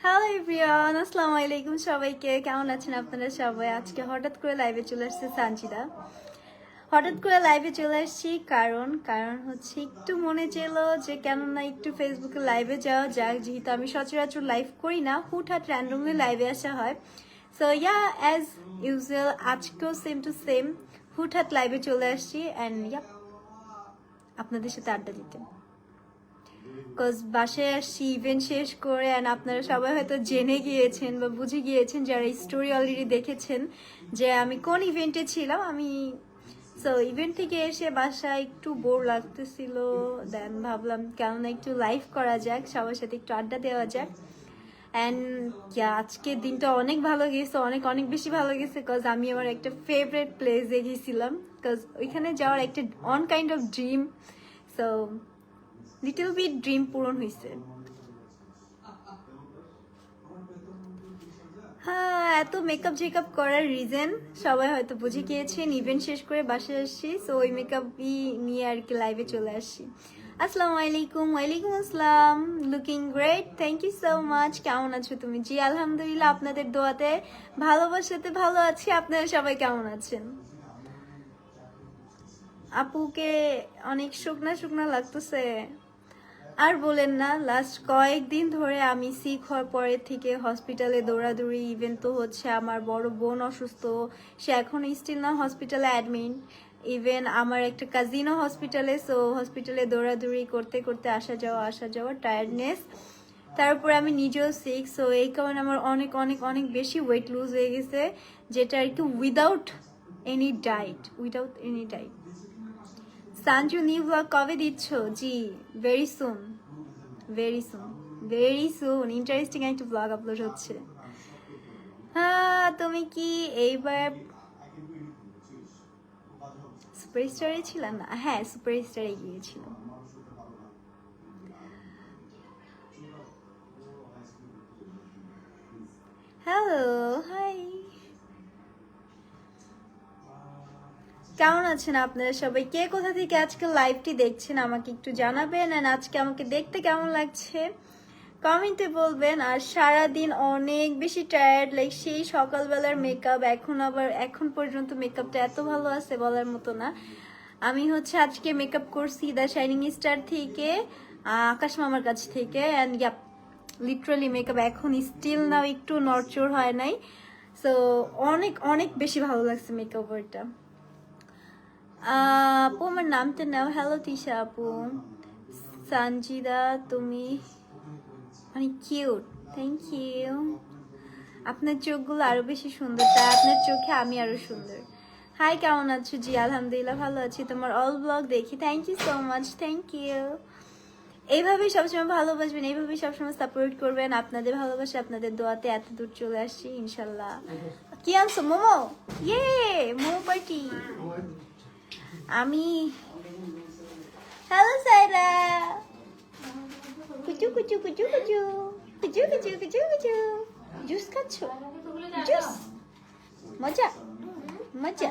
Hello everyone, আসসালামু আলাইকুম সবাইকে। কেমন আছেন আপনারা সবাই? আজকে হঠাৎ করে লাইভে চলে আসছে সানজিদা। হঠাৎ করে লাইভে চলে আসছি কারণ হচ্ছে একটু মনে চেলো যে কেন না একটু ফেসবুকে লাইভে যাওয়া যাক, যেহেতু আমি সচরাচর লাইভ করি না, হুটহাট র্যান্ডমলি লাইভে আসা হয়। সো ইয়া, অ্যাজ ইউজুয়াল আজকেও সেম টু সেম হুটহাট লাইভে চলে আসছি অ্যান্ড ইয়া আপনাদের সাথে আড্ডা দিতে। বিকজ বাসায় আসছি ইভেন্ট শেষ করে, অ্যান্ড আপনারা সবাই হয়তো জেনে গিয়েছেন বা বুঝে গিয়েছেন যারা স্টোরি অলরেডি দেখেছেন যে আমি কোন ইভেন্টে ছিলাম। সো ইভেন্ট থেকে এসে বাসায় একটু বোর লাগতেছিল, দেন ভাবলাম কেননা একটু লাইভ করা যাক, সবার সাথে একটু আড্ডা দেওয়া যাক। অ্যান্ড আজকের দিনটা অনেক ভালো গেছে, অনেক অনেক বেশি ভালো গেছে, বিকজ আমি আমার একটা ফেভারিট প্লেসে গেছিলাম, বিকজ ওইখানে যাওয়ার একটা one kind of dream. So little bit dream পূরণ হয়েছে। হ্যাঁ, এত মেকআপ জেকআপ করার রিজন সবাই হয়তো বুঝে গিয়েছেন। ইভেন্ট শেষ করে বাসায় আসছি, সো ওই মেকআপই নিয়ে আর কি লাইভে চলে আসছি। আসসালামু আলাইকুম। ওয়ালাইকুম আসসালাম। Looking great, thank you so much. কেমন আছো তুমি? জি আলহামদুলিল্লাহ, আপনাদের দোয়াতে ভালোবাসাতে ভালো আছি। আপনারা সবাই কেমন আছেন? আপুকে অনেক শুকনা শুকনা লাগতেছে। আর বলেন না, লাস্ট কয়েকদিন ধরে আমি সিক হওয়ার পরে থেকে হসপিটালে দৌড়াদৌড়ি। ইভেন তো হচ্ছে আমার বড় বোন অসুস্থ, সে এখন স্টিল না হসপিটালে অ্যাডমিট। ইভেন আমার একটা কাজিনও হসপিটালে, সো হসপিটালে দৌড়াদৌড়ি করতে করতে আসা যাওয়া টায়ার্ডনেস। তারপরে আমি নিজেও সিক, সো এই কারণে আমার অনেক অনেক অনেক বেশি ওয়েট লুজ হয়ে গেছে, যেটা আর কি without any diet. Sanju new blog কবে দিচ্ছ? জি very soon, very soon interesting একটা ব্লগ আপলোড হচ্ছে। হ্যাঁ, তুমি কি এইবার সুপারস্টারে ছিলাম না? হ্যাঁ, সুপারস্টারে গিয়েছিলাম। হ্যালো, হাই, কেমন আছেন আপনারা সবাই? কে কোথা থেকে আজকে লাইভটি দেখছেন আমাকে একটু জানাবেন, আর আজকে আমাকে দেখতে কেমন লাগছে কমেন্টে বলবেন। আর সারাদিন অনেক বেশি টায়ার্ড, লাইক সেই সকালবেলার মেকআপ, এখন পর্যন্ত মেকআপটা এত ভালো আছে বলার মতো না। আমি হচ্ছে আজকে মেকআপ করছি দ্য শাইনিং স্টার থেকে, আকাশ মামার কাছ থেকে, অ্যান্ড লিটারালি মেকআপ এখন স্টিল নাও একটু নড়চড় হয় নাই। সো অনেক অনেক বেশি ভালো লাগছে মেকআপ ওইটা। আপু আমার নামটা নাও। হ্যালো তিশা আপু। সানজিদা তুমি অনেক কিউট, থ্যাংক ইউ। আপনার চোখগুলো আরো বেশি সুন্দর, তাই আপনার চোখে আমি আরো সুন্দর। হাই, কেমন আছো? জি আলহামদুলিল্লাহ ভালো আছি। তোমার অল ব্লগ দেখি, thank you so much, thank you. এইভাবেই সবসময় ভালোবাসবেন, এইভাবেই সবসময় সাপোর্ট করবেন। আপনাদের ভালোবাসা, আপনাদের দোয়াতে এত দূর চলে আসছি ইনশাল্লাহ। কি আনছো? মোমো? ইয়ে, মোমো পার্টি। আমি হ্যালো সাইরা, কুচু কুচু কুচু কুচু কুচু কুচু কুচু কুচু। জুস খাচ্ছ? জুস, মজা মজা।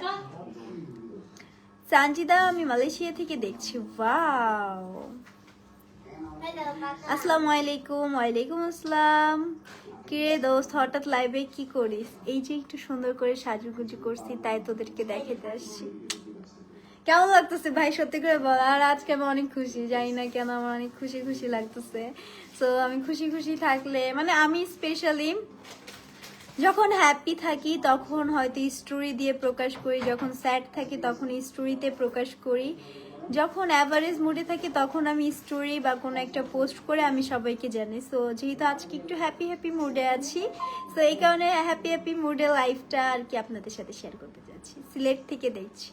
সানজিদা আমি মালয়েশিয়া থেকে দেখছি। ওয়াও, আসসালামু আলাইকুম। ওয়ালাইকুম আসসালাম। কিরে দোস্ত, হঠাৎ লাইভে কি করিস? এই যে একটু সুন্দর করে সাজুগুজু করছি, তাই তোদেরকে দেখাতে আসছি। কেমন লাগতেছে ভাই, সত্যি করে বল। আর আজকে আমি অনেক খুশি, জানি না কেন আমার অনেক খুশি খুশি লাগতেছে। সো আমি খুশি খুশি থাকলে, মানে আমি স্পেশালি যখন হ্যাপি থাকি তখন হয়তো স্টোরি দিয়ে প্রকাশ করি, যখন স্যাড থাকি তখন স্টোরিতে প্রকাশ করি, যখন অ্যাভারেজ মুডে থাকি তখন আমি স্টোরি বা কোনো একটা পোস্ট করে আমি সবাইকে জানি। সো যেহেতু আজকে একটু হ্যাপি মুডে আছি, সো এই কারণে হ্যাপি মুডে লাইফটা আর কি আপনাদের সাথে শেয়ার করতে যাচ্ছি। সিলেট থেকে দেখছি।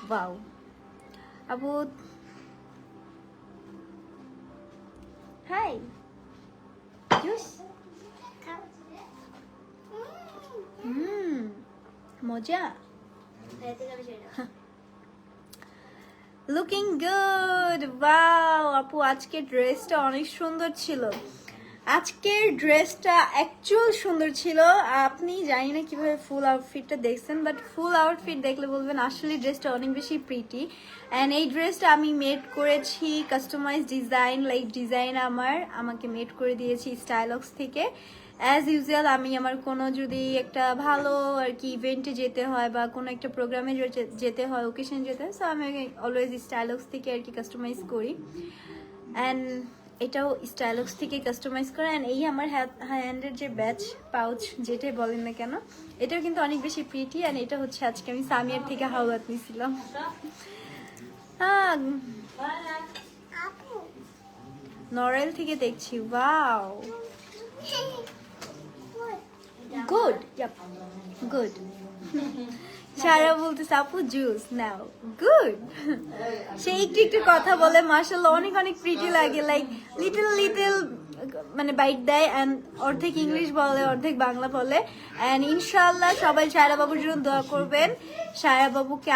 ওয়াও আপু, হাই জুস মজা লুকিং গুড ওয়াও আপু আজকের ড্রেসটা অনেক সুন্দর ছিল আজকের ড্রেসটা অ্যাকচুয়াল সুন্দর ছিল আপনি জানি না কিভাবে ফুল আউটফিটটা দেখছেন বাট ফুল আউটফিট দেখলে বলবেন আসলে ড্রেসটা অনেক বেশি প্রিটি অ্যান্ড এই ড্রেসটা আমি মেড করেছি কাস্টমাইজ ডিজাইন লাইক ডিজাইন আমাকে মেড করে দিয়েছি স্টাইলক্স থেকে অ্যাজ ইউজুয়াল আমি আমার কোনো যদি একটা ভালো আর কি ইভেন্টে যেতে হয় বা কোনো একটা প্রোগ্রামে যেতে হয় ওকেশনে যেতে হয় সো আমি অলওয়েজ স্টাইলক্স থেকে আর কি কাস্টমাইজ করি অ্যান্ড এটাও স্টাইলক্স থেকে কাস্টমাইজ করে অ্যান্ড এই আমার হ্যান্ডের যে ব্যাচ পাউচ যেটাই বলেন না কেন এটাও কিন্তু অনেক বেশি প্রিটি অ্যান্ড এটা হচ্ছে আজকে আমি সামিয়ার থেকে হাওলাত নিয়েছিলাম নরেল থেকে দেখছি ওয়াও গুড গুড সারা বলতেছে আপু জুস নাও গুড সে একটু একটু কথা বলে মাশাআল্লাহ অনেক অনেক প্রিটি লাগে লাইক লিটল লিটল মানে বাইট দেয় অ্যান্ড অর্ধেক ইংলিশ বলে অর্ধেক বাংলা বলে অ্যান্ড ইনশাআল্লাহ সবাই সায়রা বাবুর জন্য দোয়া করবেন সায়রা বাবুকে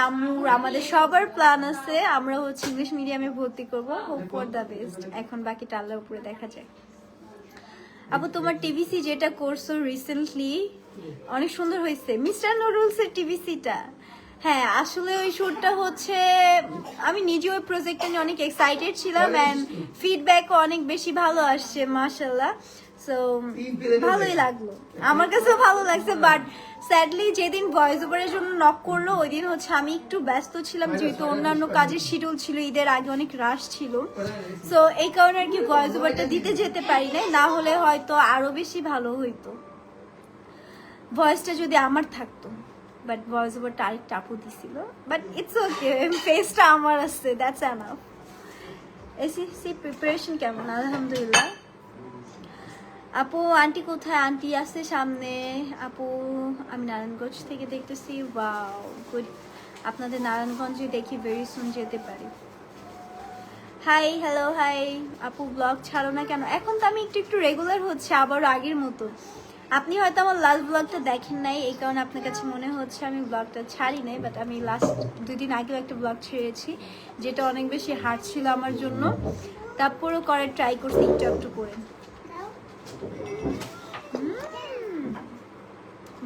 আমাদের সবার প্ল্যান আছে আমরা হচ্ছে ইংলিশ মিডিয়ামে ভর্তি করবো হোপ ফর দ্য বেস্ট এখন বাকিটা আল্লাহর উপরে দেখা যায় আপু তোমার টিভিসি যেটা করছো রিসেন্টলি অনেক সুন্দর হয়েছে মিস্টার নুডলসের টিভিসিটা হ্যাঁ আসলে ওই শুটটা হচ্ছে আমি নিজে ওই প্রজেক্টটা নিয়ে অনেক এক্সাইটেড ছিলাম অ্যান্ড ফিডব্যাকও অনেক বেশি ভালো আসছে মাশাআল্লাহ সো ভালোই লাগলো আমার কাছেও ভালো লাগছে বাট স্যাডলি যেদিন ভয়েস ওভারের জন্য নক করলো ওই দিন হচ্ছে আমি একটু ব্যস্ত ছিলাম যেহেতু অন্যান্য কাজের শিডিউল ছিল ঈদের আগে অনেক রাশ ছিল সো এই কারণে আর কি ভয়েস ওভারটা দিতে যেতে পারি নাই না হলে হয়তো আরো বেশি ভালো হইতো ভয়েসটা যদি আমার থাকতো বাট ভয়েস ওভারটা আরেকটা আপু দিছিল বাট ইটস ওকে ফেসটা আমার আছে দ্যাটস এনাফ এসএসসি প্রিপারেশন কেমন আলহামদুলিল্লাহ আপু আন্টি কোথায় আন্টি আছে সামনে আপু আমি নারায়ণগঞ্জ থেকে দেখতেছি ওয়াও গুড আপনাদের নারায়ণগঞ্জে দেখি ভেরি সুন যেতে পারি হাই হ্যালো হাই আপু ব্লগ ছাড়ো না কেন এখন তো আমি একটু একটু রেগুলার হচ্ছে আবার আগের মতো আপনি হয়তো আমার লাস্ট ব্লগটা দেখেন নাই এই কারণে আপনার কাছে মনে হচ্ছে আমি ব্লগটা ছাড়ি নাই বাট আমি লাস্ট 2 দিন আগেও একটা ব্লগ ছেড়েছি যেটা অনেক বেশি হার্ড ছিল আমার জন্য তারপরও করার ট্রাই করছি একটু একটু করে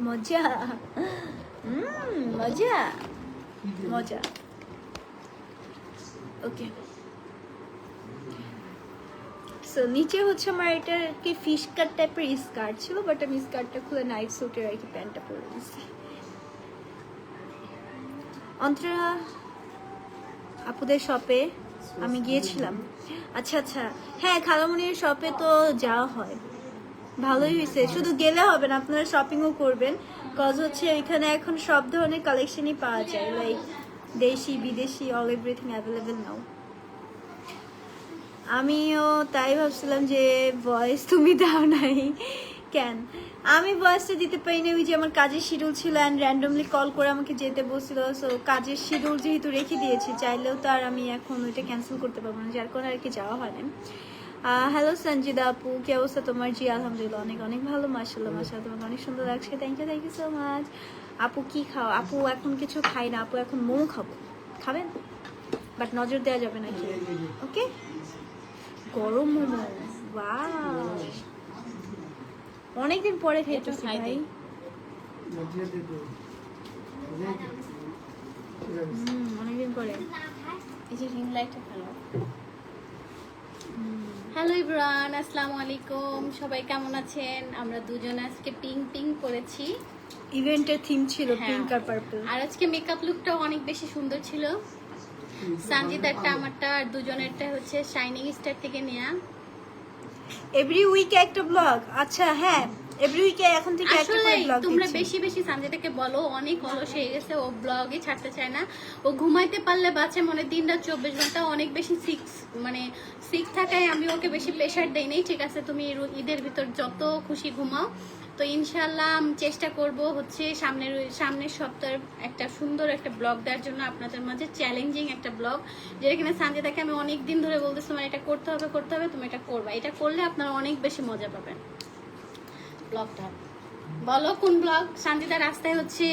মজা মজা মজা ওকে সো নিচে হচ্ছে আমার এটা কি ফিশ কাট টাইপের স্কার্ট ছিল বাট আমি স্কার্টটা খুলে নাইট স্যুটের আর কি প্যান্টটা পরে দিয়েছি অন্তরা আপুদের শপে আমি গিয়েছিলাম আচ্ছা আচ্ছা হ্যাঁ খালামণির শপে তো যাওয়া হয় ভালোই হয়েছে শুধু গেলে হবে না আপনারা শপিংও করবেন কজ হচ্ছে এখানে এখন সব ধরনের কালেকশনই পাওয়া যায় লাইক দেশি বিদেশি অল এভরিথিং অ্যাভেলেবেল নাও আমিও তাই ভাবছিলাম যে ভয়েস তুমি দাও নাই কেন আমি ভয়েসটা দিতে পারিনি ওই যে আমার কাজের শিডিউল ছিল অ্যান্ড র্যান্ডমলি কল করে আমাকে যেতে বসছিল সো কাজের শিডিউল যেহেতু রেখে দিয়েছি চাইলেও তো আর আমি এখন ওইটা ক্যান্সেল করতে পারবো না যার কারণে আর কি যাওয়া হয় না হ্যালো সঞ্জিদা আপু কি অবস্থা তোমার জি আলহামদুলিল্লাহ অনেক অনেক ভালো মাশাআল্লাহ মাশাআল্লাহ তোমাকে অনেক সুন্দর লাগছে থ্যাংক ইউ সো মাচ আপু কি খাও আপু এখন কিছু খাই না আপু এখন মোমো খাবো খাবেন বাট নজর দেওয়া যাবে না কি ওকে গরম মোমো ওয়াও অনেকদিন পরে খেয়েছি ভাই অনেকদিন পরে এই যে রিং লাইটটা ভালো হ্যালো ইব্রান আসসালামু আলাইকুম সবাই কেমন আছেন আমরা দুজনে আজকে পিঙ্ক পিঙ্ক করেছি ইভেন্টের থিম ছিল পিঙ্ক আর পার্পল আর আজকে মেকআপ লুকটাও অনেক বেশি সুন্দর ছিল সঞ্জিতারটা আমারটা আর দুজনেরটা হচ্ছে শাইনিং স্টার থেকে নেয়া এভরি উইকে একটা ব্লগ আচ্ছা হ্যাঁ এভরি উইকে এখন থেকে একটা আসলে করে ব্লগ তোমরা দিচ্ছি। বেশি বেশি সানজিদাকে বলো, অনেক অলস হয়ে গেছে, ও ব্লগই ছাড়তে চায় না। ও ঘুমাইতে পারলে বাঁচে, মনে দিন রাত 24 ঘন্টা, অনেক বেশি সিক থাকায় আমি ওকে বেশি প্রেশার দেই নাই। ঠিক আছে, তুমি ঈদের ভিতর যত খুশি ঘুমাও। তো ইনশাল্লাহ আমি চেষ্টা করব হচ্ছে সামনের সপ্তাহে একটা সুন্দর একটা ব্লগ দেওয়ার জন্য, আপনাদের মাঝে চ্যালেঞ্জিং একটা ব্লগ, যেটা কিনা সানজিদাকে আমি অনেক দিন ধরে বলতেছি তোমার এটা করতে হবে, তুমি এটা করবা। এটা করলে আপনারা অনেক বেশি মজা পাবেন। ব্লগটা বলো কোন ব্লগ? সানজিদা রাস্তায় হচ্ছে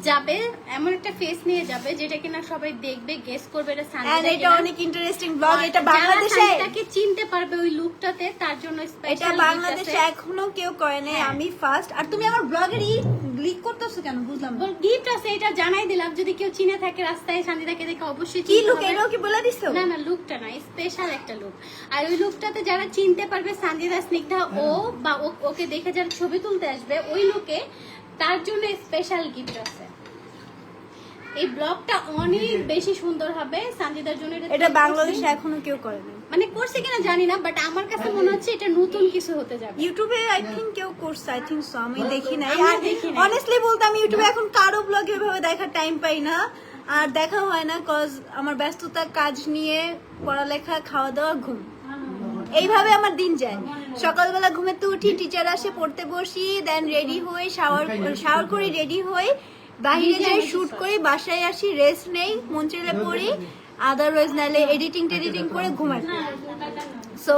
যাবে, এমন একটা ফেস নিয়ে যাবে যেটা কিনা সবাই দেখবে, গেস করবে এটা And সানজিদা এটা কিনা। অনেক ইন্টারেস্টিং ব্লগ। এটা যারা বাংলাদেশে, সানজিদাকে চিনতে পারবে ওই লুকটাতে, তার জন্য এটা স্পেশাল বাংলাদেশে এখনো কেউ করে নাই, হ্যাঁ। আমি ফার্স্ট। আর তুমি আমার ব্লগের ক্লিক করতেছো কেন বুঝলাম না। গিফট আছে, এটা জানাই দিলাম। যদি কেউ চিনে থাকে রাস্তায় সানজিদাকে দেখে অবশ্যই কি চিনতে লুক, হবে। এটাও কি বলে দিছো? না না, লুকটা না, স্পেশাল একটা লুক। আর ওই লুকটাতে যারা চিনতে পারবে সানজিদা স্নিগ্ধা ও, বা ওকে দেখে যারা ছবি তুলতে আসবে ওই লুকে, তার জন্য স্পেশাল গিফট আছে। এই ব্লগটা অনেক বেশি সুন্দর হবে সানজিদার জন্য। এটা বাংলাদেশে এখনো কেউ করে নাই। মানে করছে কিনা জানি না, বাট আমার কাছে মনে হচ্ছে এটা নতুন কিছু হতে যাবে। ইউটিউবে আই থিংক কেউ করছে, আই থিংক সো, আমি দেখি নাই। আমিও আর দেখি নাই। অনেস্টলি বলতে আমি ইউটিউবে এখন কারো ব্লগ এভাবে দেখার টাইম পাই না, আর দেখা হয় না, কজ আমার ব্যস্ততা, কাজ নিয়ে, পড়ালেখা, খাওয়া দাওয়া, ঘুম, এইভাবে আমার দিন যায়। সকালবেলা ঘুমেতে উঠি, টিচার আসে, পড়তে বসি, দেন রেডি হই, শাওয়ার করি, রেডি হই, বাইরে যাই, শুট করি, বাসায় আসি, রেস্ট নেই, মন চাইলে পড়ি, আদারওয়াইজ নাহলে এডিটিং করে ঘুমাই। সো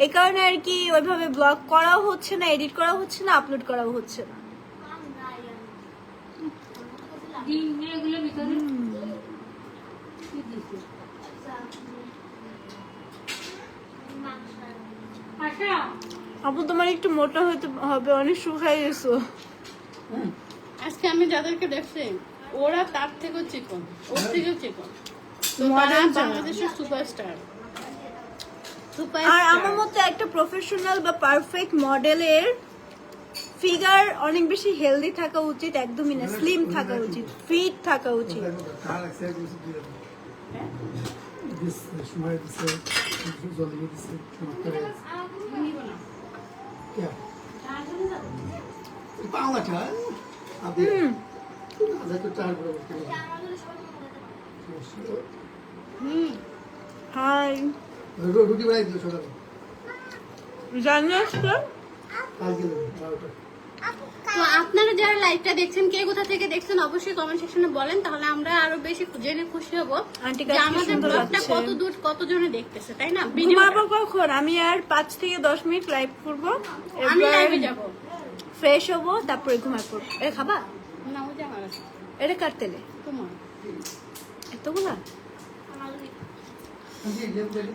এই কারণে আর কি ওইভাবে ব্লগ করাও হচ্ছে না, এডিট করাও হচ্ছে না, আপলোড করাও হচ্ছে না। আপু তোমার একটু মোটা হতে হবে, অনেক শুকাই গেছো। আজকে আমি যাদেরকে দেখছি ওরা তার থেকেও চিকন, ওর থেকেও চিকন। তো Model তারা যারা। বাংলাদেশের সুপারস্টার। আর আমার মতে একটা প্রফেশনাল বা পারফেক্ট মডেলের ফিগার অনেক বেশি হেলদি থাকা উচিত, একদমই না স্লিম থাকা উচিত, ফিট থাকা উচিত। হাই, রুটি বানাই দিও সকালে জানি আজকে তো আপনারা যারা লাইভটা দেখছেন, কে কোথা থেকে দেখছেন অবশ্যই কমেন্ট সেকশনে বলেন, তাহলে আমরা আরো বেশি জেনে খুশি হব আন্টিকে যে আজকে আমাদের সুন্দর ব্লগটা লাগছে। কত দূর কতজনে দেখতেছে, তাই না? ঘুমাবো কখন? আমি আর 5 থেকে 10 মিনিট লাইভ করবো, আমি লাইভে যাব। ফ্রেশ হবো, তারপরে ঘুমাই পড়বো। এটা খাবা? না, ওই যে আমার আছে। এটা কাটতেলে তোমার এতগুলা?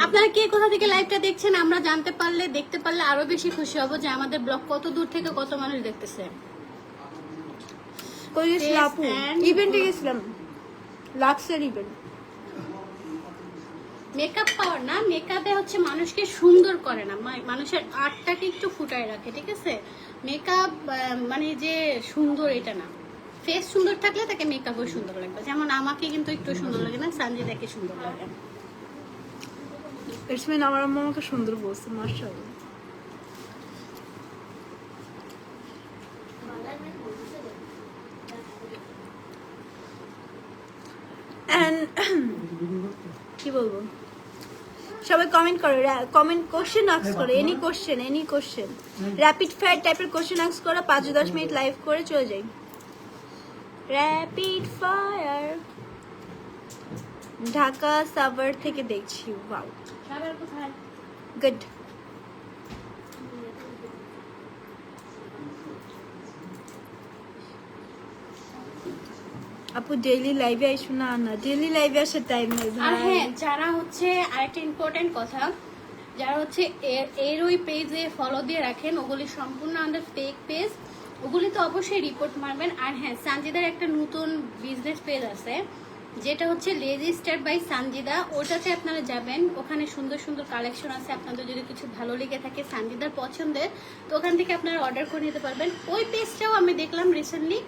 আপনারা কে কোথা থেকে লাইভটা দেখছেন আমরা জানতে পারলে, দেখতে পারলে আরো বেশি খুশি হব যে আমাদের ব্লগ কত দূর থেকে কত মানুষ দেখতেছে। কই গেছিলাম আপু? and- ইভেন্টে গেছিলাম, লাক্সের ইভেন্ট। মেকআপ পাওয়ার না, মেকআপে হচ্ছে মানুষকে সুন্দর করে না, মানুষের আর্টটাকে একটু ফুটায় রাখে। ঠিক আছে, মেকআপ মানে যে সুন্দর এটা না, ফেস সুন্দর থাকলে তাকে মেকআপও সুন্দর লাগবে। যেমন আমাকে কিন্তু একটু সুন্দর লাগে না, সানজিদাকে সুন্দর লাগে। ইটস মিন আমার আম্মা আমাকে সুন্দর বলছে, মাশাআল্লাহ। And কি বলবো, সবাই কমেন্ট করো, কমেন্ট কোশ্চেন আস্ক করো, এনি কোশ্চেন, র্যাপিড ফায়ার টাইপের কোশ্চেন আস্ক করো, 5-10 মিনিট লাইভ করে চলে যাই। র্যাপিড ফায়ার, ঢাকা সাভার থেকে দেখছি। Wow, good. আপু ডেইলি লাইভে আইসো না? না, ডেইলি লাইভে আসার টাইম নেই আর ভাই। হ্যাঁ, যারা হচ্ছে আরেকটা ইম্পর্টেন্ট কথা, যারা হচ্ছে এর ওই পেজে ফলো দিয়ে রাখেন, ওগুলি সম্পূর্ণ আমাদের ফেক পেজ, ওগুলি তো অবশ্যই রিপোর্ট মারবেন। আর হ্যাঁ, সানজিদার একটা নতুন বিজনেস পেজ আছে যেটা হচ্ছে রেজিস্টার্ড বাই সানজিদা, ওটাতে আপনারা যাবেন, ওখানে সুন্দর সুন্দর কালেকশন আছে। আপনাদের যদি কিছু ভালো লেগে থাকে সানজিদার পছন্দের, তো ওখান থেকে আপনারা অর্ডার করে নিতে পারবেন। ওই পেজটাও আমি দেখলাম রিসেন্টলি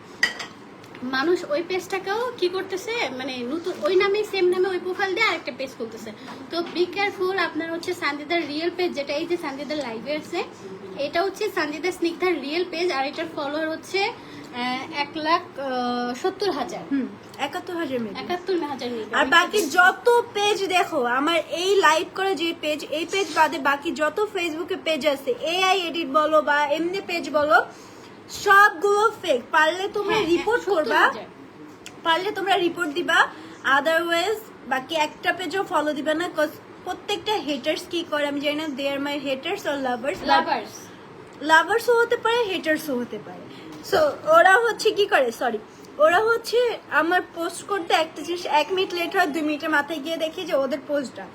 মানুষ ওই পেজটাকেও কি করতেছে, মানে নতুন ওই নামে সেম নামে ওই প্রোফাইল দিয়ে আরেকটা পেজ খুলতেছে। তো বি কেয়ারফুল। আপনার হচ্ছে সানজিদার রিয়েল পেজ, যেটা এই যে সানজিদার লাইভে আছে, এটা হচ্ছে সানজিদা স্নিগ্ধার রিয়েল পেজ, আর এটার ফলোয়ার হচ্ছে 1,70,000। 71,000 71,000। আর বাকি যত পেজ দেখো আমার এই লাইভ করে যে পেজ, এই পেজ বাদে বাকি যত ফেসবুকে পেজ আছে, এআই এডিট বলো বা এমনি পেজ বলো, সবগুলো ফেক। পারলে তোমরা রিপোর্ট করবা, পারলে তোমরা রিপোর্ট দিবা, আদারওয়াইজ বাকি একটা পেজও ফলো দিবা না। প্রত্যেকটা হেটার্স কি করে আমি জানি না, দে আর মাই হেটার্স অর লাভার্স। লাভার্সও হতে পারে, হেটার্সও হতে পারে। সো ওরা হচ্ছে কি করে, সরি, ওরা হচ্ছে আমার পোস্ট করতে একটা জিনিস 1 মিনিট লেট হয়, 2 মিনিটের মাথায় গিয়ে দেখি যে ওদের পোস্টটা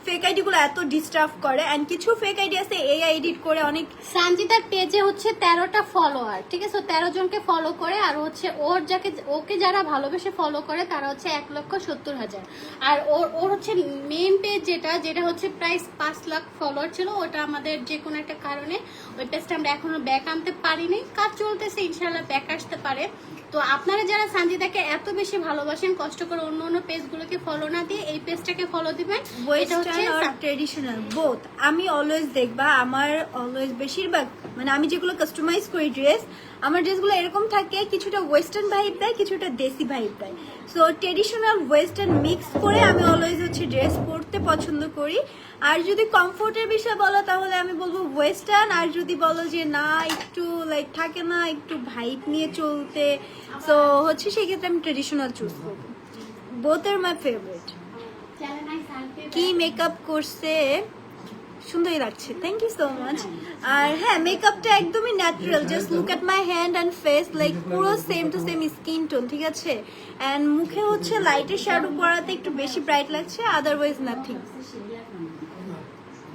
ফেক আইডি গুলো এত ডিস্টার্ব করে। এন্ড কিছু ফেক আইডি আছে এআই এডিট করে অনেক। সানজিদার পেজে হচ্ছে 13টা ফলোয়ার, ঠিক আছে? 13 জনকে ফলো করে, আর হচ্ছে ওকে যারা ভালোবেসে ফলো করে তারা হচ্ছে 1,70,000। আর ওর হচ্ছে মেইন পেজ যেটা হচ্ছে প্রায় 5 লাখ ফলোয়ার ছিল, ওটা আমাদের যে কোনো একটা কারণে ওই পেজটা আমরা এখনো ব্যাক আনতে পারিনি। কাজ চলতেছে, ইনশাল্লাহ ব্যাক আসতে পারে। তো আপনারা যারা সানজিদাকে এত বেশি ভালোবাসেন, কষ্ট করে অন্য পেজগুলোকে ফলো না দিয়ে এই পেজটাকে ফলো দিবেন। এটা হচ্ছে ট্রেডিশনাল বোথ। আমি অলওয়েজ দেখবা আমার অলওয়েজ বেশিরভাগ মানে আমি যেগুলো কাস্টমাইজ করি ড্রেস, আমার ড্রেসগুলো এরকম থাকে, কিছুটা ওয়েস্টার্ন ভাইব দেয়, কিছুটা দেশি ভাইব দেয়। সো ট্রেডিশনাল ওয়েস্টার্ন মিক্স করে আমি অলওয়েজ হচ্ছে ড্রেস পরতে পছন্দ করি। আর যদি কমফোর্টের বিষয় বলো তাহলে আমি বলবো ওয়েস্টার্ন, আর যদি বলো যে না একটু লাইক থাকে না একটু ভাইব নিয়ে চলতে, সো হচ্ছে সেক্ষেত্রে আমি ট্রেডিশনাল চুজ করবো। বোথ আর মাই ফেভারিট। কি মেকআপ করছে, সুন্দরই লাগছে, থ্যাংক ইউ সো মাচ। আর হ্যাঁ, মেকআপটা একদমই natural, just look at my hand and face, like পুরো same to same skin tone, ঠিক আছে? অ্যান্ড মুখে হচ্ছে লাইটের শ্যাডো পরাতে একটু বেশি ব্রাইট লাগছে, আদারওয়াইজ নাথিং।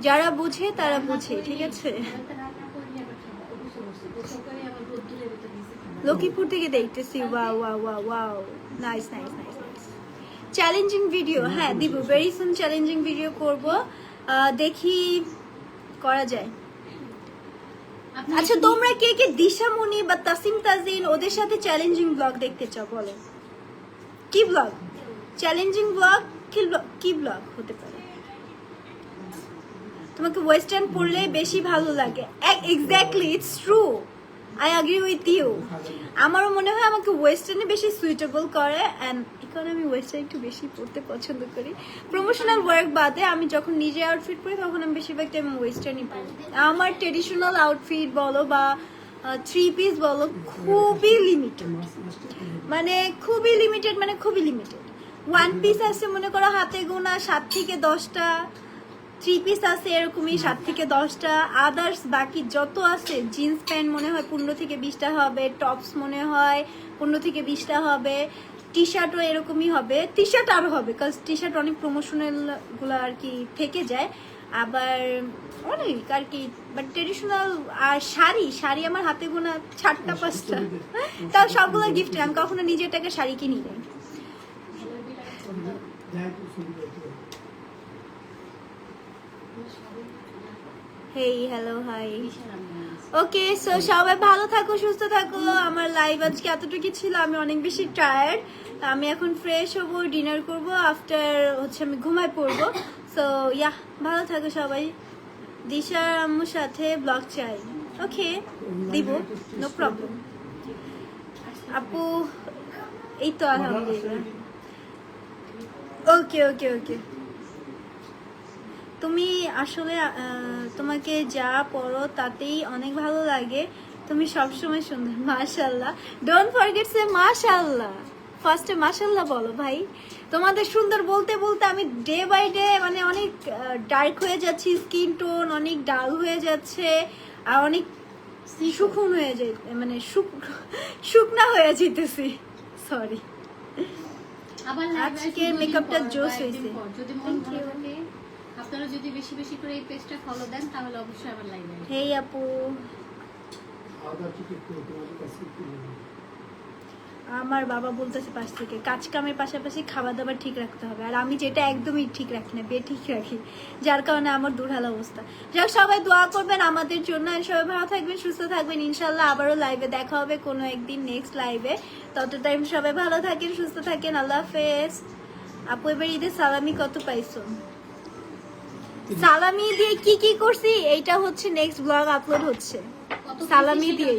যারা বুঝে তারা বুঝে, ঠিক আছে? লক্ষ্মীপুর থেকে দেখতেছি, wow wow wow wow, nice nice nice nice. Challenging video, হ্যাঁ দিব, ভেরি সুন চ্যালেঞ্জিং ভিডিও করব, দেখি করা যায়। আচ্ছা, তোমরা কে কে দিশামণি বা তাসিম তাজিন ওদের সাথে চ্যালেঞ্জিং ব্লগ দেখতে চাও বলো? কি ব্লগ? চ্যালেঞ্জিং ব্লগ কি ব্লগ হতে পারে? তোমাকে ওয়েস্টার্ন পড়লে বেশি ভালো লাগে। Exactly, it's true, I agree with you. আমারও মনে হয় আমাকে ওয়েস্টার্নে বেশি সুইটেবল করে, অ্যান্ড কারণ আমি ওয়েস্টার্ন একটু বেশি পড়তে পছন্দ করি। প্রমোশনাল ওয়ার্ক বাদে আমি যখন নিজে আউটফিট পরি তখন আমি বেশিরভাগ টাইম ওয়েস্টার্নই পরি। আমার ট্রেডিশনাল আউটফিট বলো বা 3 পিস বলো খুবই লিমিটেড, মানে খুবই লিমিটেড, মানে খুবই লিমিটেড। 1 পিস আছে মনে করো হাতে গোনা 7 থেকে 10টা, 3 পিস আছে এরকমই 7 থেকে 10টা, আদার্স বাকি যত আছে জিন্স প্যান্ট মনে হয় 15 থেকে 20টা হবে, টপস মনে হয় 15 থেকে 20টা হবে, টি শার্টও এরকমই হবে, টি শার্ট আরও হবে, কারণ টি শার্ট অনেক প্রমোশনাল গুলো আর কি থেকে যায়, আবার অনেক আর কি। বাট ট্রেডিশনাল আর শাড়ি আমার হাতে গোনা 4টা 5টা, তাও সবগুলো গিফট। আমি কখনো নিজের টাকা শাড়ি কিনি নাই। হেই হ্যালো হাই, ওকে। সো সবাই ভালো থাকো, সুস্থ থাকো। আমার লাইভ আজকে এতটুকু ছিল, আমি অনেক বেশি টায়ার্ড। আমি এখন ফ্রেশ হবো, ডিনার করব, আফটার হচ্ছে আমি ঘুমায় পড়বো। সো ইয়া, ভালো থাকো সবাই। দিশার আম্মুর সাথে ব্লগ চাই, ওকে দিব, নো প্রবলেম। আপু এই তো আলহামদুলিল্লাহ, ওকে ওকে ওকে। তুমি আসলে তোমাকে যা পড়ো তাতেই অনেক ভালো লাগে, তুমি সবসময় সুন্দর। মাশাআল্লাহ, ডোন্ট ফরগেট সে মাশাআল্লাহ, ফার্স্টে মাশাআল্লাহ বলো ভাই। তোমাদের সুন্দর বলতে বলতে আমি ডে বাই ডে মানে অনেক ডার্ক হয়ে যাচ্ছি, স্কিন টোন অনেক ডাল হয়ে যাচ্ছে, আর অনেক শুকনো হয়ে যায়, মানে শুকনা হয়ে যেতেছি, সরি। আজকে মেকআপটা জোস হয়েছে, যদি মন ভালো থাকে, আপনারা যদি বেশি বেশি করে এই পেজটা ফলো দেন তাহলে অবশ্যই আবার লাইভে। হেই আপু, আমার বাবা বলতেছে পাশ থেকে কাজ কামের পাশাপাশি খাবার দাবার ঠিক রাখতে হবে, আর আমি যেটা একদমই ঠিক রাখি না, ঠিক রাখি, যার কারণে আমার দুর্হাল অবস্থা। যাক, সবাই দোয়া করবেন আমাদের জন্য, আর সবাই ভালো থাকবেন, সুস্থ থাকবেন। ইনশাল্লাহ আবারও লাইভে দেখা হবে কোনো একদিন, নেক্সট লাইভে। তত টাইম সবাই ভালো থাকেন, সুস্থ থাকেন, আল্লাহ হাফেজ। আপু এবার ঈদের সালামি কত পাইছো? সালামি দিয়ে কি কি করছি এইটা হচ্ছে নেক্সট ব্লগ আপলোড হচ্ছে। সালামি দিয়ে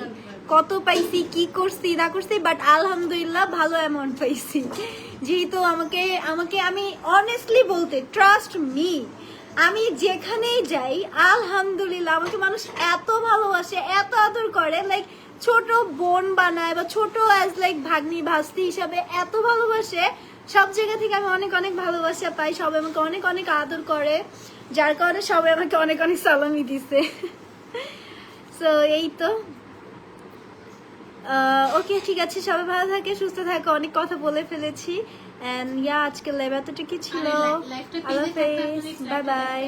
কত পাইছি, কি করছি না করছি, বাট আলহামদুলিল্লাহ ভালো অ্যামাউন্ট পাইছি। যেহেতু আমি অনেস্টলি বলতে, ট্রাস্ট মি, আমি যেখানেই যাই আলহামদুলিল্লাহ আমাকে মানুষ এত ভালোবাসে, এত আদর করে, লাইক ছোট বোন বানায় বা ছোট অ্যাজ লাইক ভাগ্নি ভাস্তি হিসাবে এত ভালোবাসে। সব জায়গা থেকে আমি অনেক অনেক ভালোবাসা পাই, সবাই আমাকে অনেক অনেক আদর করে, যার কারণে সবাই আমাকে অনেক অনেক সালামি দিছে। সো এই তো, ওকে, ঠিক আছে, সবাই ভালো থাকে, সুস্থ থাকে। অনেক কথা বলে ফেলেছি, এন্ড আজকে লাইভ এতটুকু ছিল। আল্লাহ হাফেজ, বাই বাই।